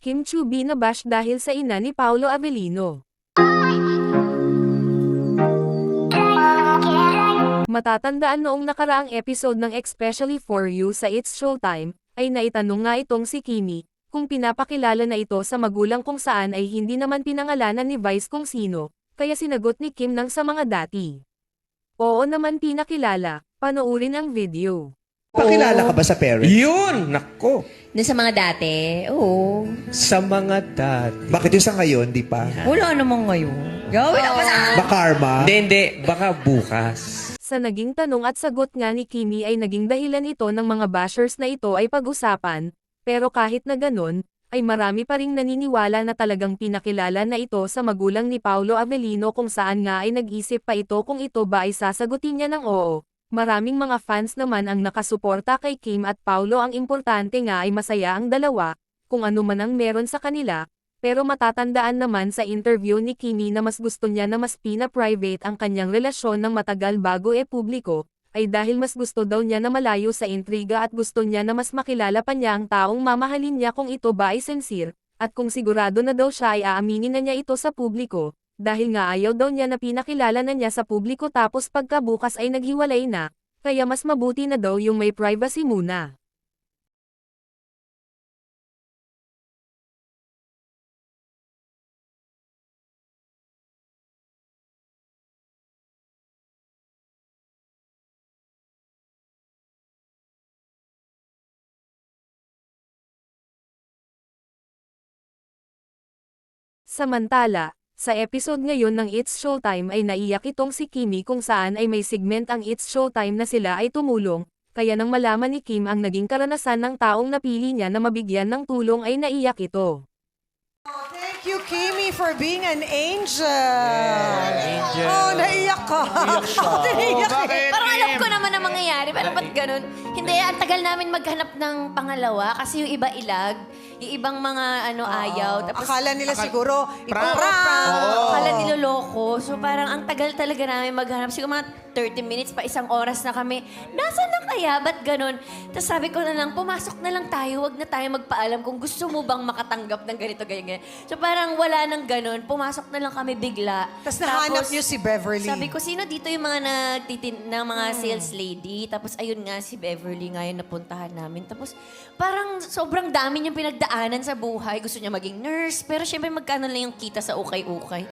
Kim Chu binabash dahil sa ina ni Paolo Avellino. Matatandaan noong nakaraang episode ng Especially For You sa It's Showtime, ay naitanong nga itong si Kimi, kung pinapakilala na ito sa magulang kung saan ay hindi naman pinangalanan ni Vice kung sino, kaya sinagot ni Kim ng sa mga dati. Oo naman pinakilala, panoorin ang video. Pakilala ka ba sa parents? Yun! Nako! Doon sa mga dati, oo. Sa mga dati. Bakit yung sa ngayon, di pa? Wala namang ngayon. Gawin ako sa... Makarma? Hindi. Baka bukas. Sa naging tanong at sagot nga ni Kimi ay naging dahilan ito ng mga bashers na ito ay pag-usapan, pero kahit na ganun, ay marami pa ring naniniwala na talagang pinakilala na ito sa magulang ni Paolo Avellino kung saan nga ay nag-isip pa ito kung ito ba ay sasagutin niya ng oo. Maraming mga fans naman ang nakasuporta kay Kim at Paolo, ang importante nga ay masaya ang dalawa, kung ano man ang meron sa kanila, pero matatandaan naman sa interview ni Kimi na mas gusto niya na mas pina-private ang kanyang relasyon ng matagal bago publiko, ay dahil mas gusto daw niya na malayo sa intriga at gusto niya na mas makilala pa niya ang taong mamahalin niya kung ito ba ay sincere, at kung sigurado na daw siya ay aaminin na niya ito sa publiko. Dahil nga ayaw daw niya na pinakilala na niya sa publiko tapos pagkabukas ay naghiwalay na, kaya mas mabuti na daw yung may privacy muna. Samantala, sa episode ngayon ng It's Showtime ay naiyak itong si Kimi kung saan ay may segment ang It's Showtime na sila ay tumulong, kaya nang malaman ni Kim ang naging karanasan ng taong napili niya na mabigyan ng tulong ay naiyak ito. Thank you, Kimi, for being an angel. Angel. Oh, naiyak ka. Naiyak eh. Parang alam ko naman ang mangyayari. Pero ba't ganun? Hindi, ang tagal namin maghanap ng pangalawa kasi yung iba ilag, yung ibang mga ayaw. Tapos, Akala nila siguro, prank. ipaprank. Akala niloloko. So parang ang tagal talaga namin maghanap. Siguro mga 30 minutes pa, isang oras na kami. Nasaan na kaya? Ba't ganun? Tapos sabi ko na lang, pumasok na lang tayo. Huwag na tayo magpaalam kung gusto mo bang makatanggap ng ganito, ganyan. So parang wala nang ganun. Pumasok na lang kami bigla. Tapos nahanap niyo si Beverly. Sabi ko, sino dito yung mga ng mga sales lady? Tapos ayun nga, si Beverly nga yung napuntahan namin. Tapos parang sobrang dami niyang pinagdaanan sa buhay. Gusto niya maging nurse. Pero syempre magkano lang yung kita sa ukay-ukay.